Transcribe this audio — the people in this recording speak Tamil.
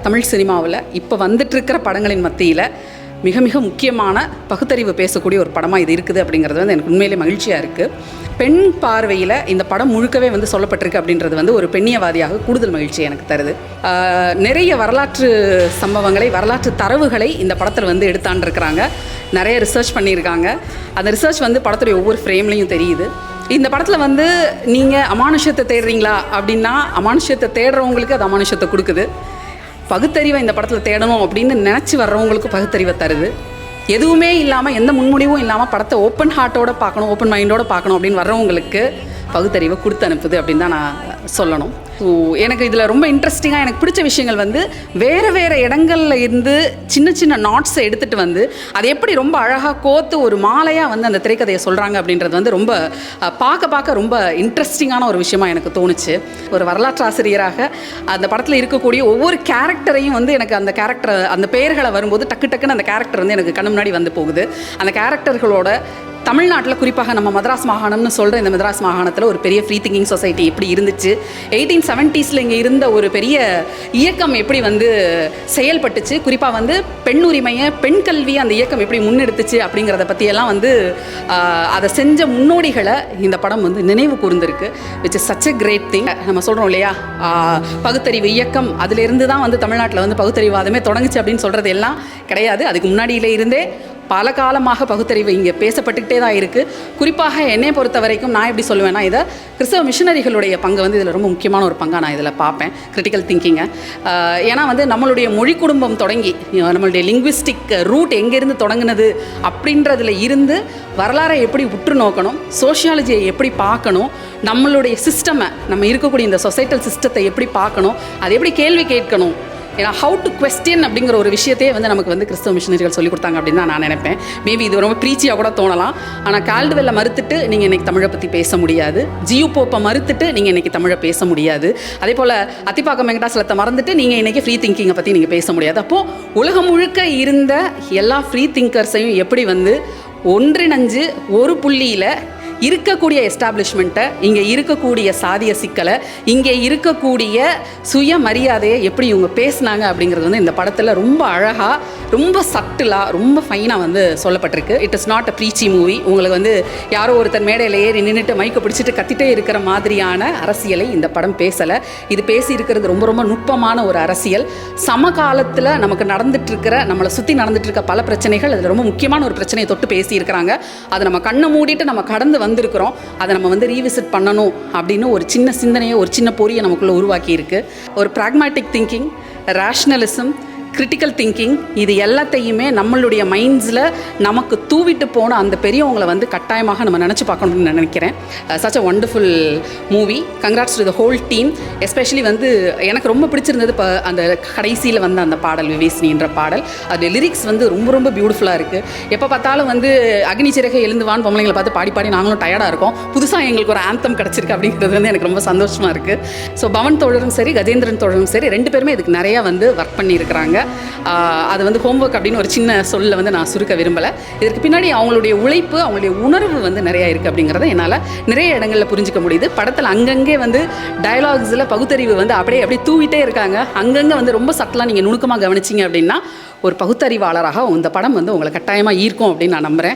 தமிழ் சினிமாவில் இப்போ வந்துட்டுருக்கிற படங்களின் மத்தியில் மிக மிக முக்கியமான பகுத்தறிவு பேசக்கூடிய ஒரு படமாக இது இருக்குது அப்படிங்கிறது வந்து எனக்கு உண்மையிலே மகிழ்ச்சியாக இருக்குது. பெண் பார்வையில் இந்த படம் முழுக்கவே வந்து சொல்லப்பட்டிருக்கு அப்படின்றது வந்து ஒரு பெண்ணியவாதியாக கூடுதல் மகிழ்ச்சி எனக்கு தருது. நிறைய வரலாற்று சம்பவங்களை, வரலாற்று தரவுகளை இந்த படத்தில் வந்து எடுத்தாண்டிருக்கிறாங்க. நிறைய ரிசர்ச் பண்ணியிருக்காங்க. அந்த ரிசர்ச் வந்து படத்துடைய ஒவ்வொரு ஃப்ரேம்லையும் தெரியுது. இந்த படத்தில் வந்து நீங்கள் அமானுஷத்தை தேடுறீங்களா அப்படின்னா, அமானுஷத்தை தேடுறவங்களுக்கு அது அமானுஷத்தை கொடுக்குது. பகுத்தறிவை இந்த படத்தில் தேடணும் அப்படின்னு நினச்சி வர்றவங்களுக்கு பகுத்தறிவை தருது. எதுவுமே இல்லாமல், எந்த முன்முடிவும் இல்லாமல் படத்தை ஓப்பன் ஹார்ட்டோடு பார்க்கணும், ஓப்பன் மைண்டோடு பார்க்கணும் அப்படின்னு வர்றவங்களுக்கு பகுத்தறிவை கொடுத்து அனுப்புது அப்படின்னு தான் நான் சொல்லணும். ஸோ எனக்கு இதில் ரொம்ப இன்ட்ரெஸ்டிங்காக எனக்கு பிடிச்ச விஷயங்கள் வந்து வேறு வேறு இடங்களில் இருந்து சின்ன சின்ன நாட்ஸை எடுத்துகிட்டு வந்து அதை எப்படி ரொம்ப அழகாக கோத்து ஒரு மாலையாக வந்து அந்த திரைக்கதையை சொல்கிறாங்க அப்படின்றது வந்து ரொம்ப பார்க்க ரொம்ப இன்ட்ரெஸ்டிங்கான ஒரு விஷயமாக எனக்கு தோணுச்சு. ஒரு வரலாற்று ஆசிரியராக அந்த படத்தில் இருக்கக்கூடிய ஒவ்வொரு கேரக்டரையும் வந்து எனக்கு அந்த கேரக்டர், அந்த பெயர்களை வரும்போது டக்குன்னு அந்த கேரக்டர் வந்து எனக்கு கண்ணு முன்னாடி வந்து போகுது. அந்த கேரக்டர்களோட தமிழ்நாட்டில் குறிப்பாக நம்ம மதராஸ் மாகாணம்னு சொல்கிற இந்த மதராஸ் மாகாணத்தில் ஒரு பெரிய ஃப்ரீ திங்கிங் சொசைட்டி எப்படி இருந்துச்சு, 1870s இங்கே இருந்த ஒரு பெரிய இயக்கம் எப்படி வந்து செயல்பட்டுச்சு, குறிப்பாக வந்து பெண் உரிமையை, பெண் கல்வியை அந்த இயக்கம் எப்படி முன்னெடுத்துச்சு அப்படிங்கிறத பற்றியெல்லாம் வந்து அதை செஞ்ச முன்னோடிகளை இந்த படம் வந்து நினைவு கூர்ந்திருக்கு. Which is such a great thing. நம்ம சொல்கிறோம் இல்லையா, பகுத்தறிவு இயக்கம் அதிலிருந்து தான் வந்து தமிழ்நாட்டில் வந்து பகுத்தறிவாதமே தொடங்குச்சு அப்படின்னு சொல்கிறது எல்லாம் கிடையாது. அதுக்கு முன்னாடியிலே இருந்தே பல காலமாக பகுத்தறிவு இங்கே பேசப்பட்டுக்கிட்டே தான் இருக்குது. குறிப்பாக என்னை பொறுத்த வரைக்கும் நான் எப்படி சொல்லுவேன்னா, இதை கிறிஸ்தவ மிஷனரிகளுடைய பங்கு வந்து இதில் ரொம்ப முக்கியமான ஒரு பங்காக நான் இதில் பார்ப்பேன், கிரிட்டிக்கல் திங்கிங்கை. ஏன்னா வந்து நம்மளுடைய மொழி குடும்பம் தொடங்கி நம்மளுடைய லிங்குவிஸ்டிக் ரூட் எங்கேருந்து தொடங்குனது அப்படின்றதுல இருந்து வரலாறை எப்படி உற்று நோக்கணும், சோஷியாலஜியை எப்படி பார்க்கணும், நம்மளுடைய சிஸ்டமை, நம்ம இருக்கக்கூடிய இந்த சொசைட்டல் சிஸ்டத்தை எப்படி பார்க்கணும், அதை எப்படி கேள்வி கேட்கணும், ஏன்னா ஹவு டு குவெஸ்டின் அப்படிங்கிற ஒரு விஷயத்தையே வந்து நமக்கு வந்து கிறிஸ்தவ மிஷனரிகள் சொல்லிக் கொடுத்தாங்க அப்படின்னு தான் நான் நினைப்பேன். மேபி இது ரொம்ப ப்ரீச்சியாக கூட தோணலாம். ஆனால் கால்டுவெல்லை மறுத்துட்டு நீங்கள் இன்றைக்கி தமிழை பற்றி பேச முடியாது. ஜியு போப்பை மறுத்துட்டு நீங்கள் இன்றைக்கி தமிழை பேச முடியாது. அதே போல் அத்திப்பாக்கம் வெங்கடாசலத்தை மறந்துட்டு நீங்கள் இன்றைக்கி ஃப்ரீ திங்கிங்கை பற்றி நீங்கள் பேச முடியாது. அப்போது உலகம் முழுக்க இருந்த எல்லா ஃப்ரீ திங்கர்ஸையும் எப்படி வந்து ஒன்றிணைஞ்சு ஒரு புள்ளியில் இருக்கக்கூடிய எஸ்டாப்ளிஷ்மெண்ட்டை, இங்கே இருக்கக்கூடிய சாதிய சிக்கலை, இங்கே இருக்கக்கூடிய சுயமரியாதையை எப்படி இவங்க பேசினாங்க அப்படிங்கிறது வந்து இந்த படத்தில் ரொம்ப அழகாக, ரொம்ப சட்டிலாக, ரொம்ப ஃபைனாக வந்து சொல்லப்பட்டிருக்கு. It is not a preachy movie. உங்களுக்கு வந்து யாரோ ஒருத்தர் மேடையில் ஏறி நின்றுட்டு மைக்கை பிடிச்சிட்டு கத்திட்டே இருக்கிற மாதிரியான அரசியலை இந்த படம் பேசலை. இது பேசி இருக்கிறது ரொம்ப நுட்பமான ஒரு அரசியல். சமகாலத்தில் நமக்கு நடந்துட்டுருக்கிற, நம்மளை சுற்றி நடந்துட்டுருக்க பல பிரச்சனைகள், அதில் ரொம்ப முக்கியமான ஒரு பிரச்சனையை தொட்டு பேசியிருக்கிறாங்க. அதை நம்ம கண்ணை மூடிட்டு நம்ம கடந்து வந்திருக்கிறோம். அதை நம்ம வந்து ரீவிசிட் பண்ணணும் அப்படின்னு ஒரு சின்ன சிந்தனையை, ஒரு சின்ன பொறியை நமக்குள்ளே உருவாக்கி இருக்கு. ஒரு pragmatic thinking, rationalism, critical thinking, இது எல்லாத்தையுமே நம்மளுடைய மைண்ட்ஸில் நமக்கு தூவிட்டு போன அந்த பெரியவங்களை வந்து கட்டாயமாக நம்ம நினச்சி பார்க்கணும்னு நினைக்கிறேன். Such a wonderful movie. Congrats to the whole team. Especially வந்து எனக்கு ரொம்ப பிடிச்சிருந்தது இப்போ அந்த கடைசியில் வந்து அந்த பாடல், விவேசினின்ற பாடல், அது லிரிக்ஸ் வந்து ரொம்ப பியூட்டிஃபுல்லாக இருக்குது. எப்போ பார்த்தாலும் வந்து அக்னி சிறகை எழுந்துவான்னு பொம்பளைங்களை பார்த்து பாடி நாங்களும் டயர்டாக இருக்கோம். புதுசாக எங்களுக்கு ஒரு ஆந்தம் கிடச்சிருக்கு அப்படிங்கிறது வந்து எனக்கு ரொம்ப சந்தோஷமாக இருக்குது. ஸோ பவன் தோழரும் சரி, கஜேந்திரன் தோழரும் சரி, ரெண்டு பேருமே இதுக்கு நிறையா வந்து ஒர்க் பண்ணியிருக்கிறாங்க. அது வந்து ஹோம்ஒர்க் அப்படின்னு ஒரு சின்ன சொல்ல வந்து நான் சுருக்க விரும்பலை. இதற்கு பின்னாடி அவங்களுடைய உழைப்பு, அவங்களுடைய உணர்வு வந்து நிறையா இருக்குது அப்படிங்கிறத என்னால் நிறைய இடங்களில் புரிஞ்சிக்க முடியுது. படத்தில் அங்கங்கே வந்து டயலாக்ஸில் பகுத்தறிவு வந்து அப்படியே தூவிட்டே இருக்காங்க. அங்கங்கே வந்து ரொம்ப சட்டலாக நீங்கள் நுணுக்கமாக கவனிச்சிங்க அப்படின்னா ஒரு பகுத்தறிவாளராக இந்த படம் வந்து உங்களை கட்டாயமாக ஈர்க்கும் அப்படின்னு நான் நம்புகிறேன்.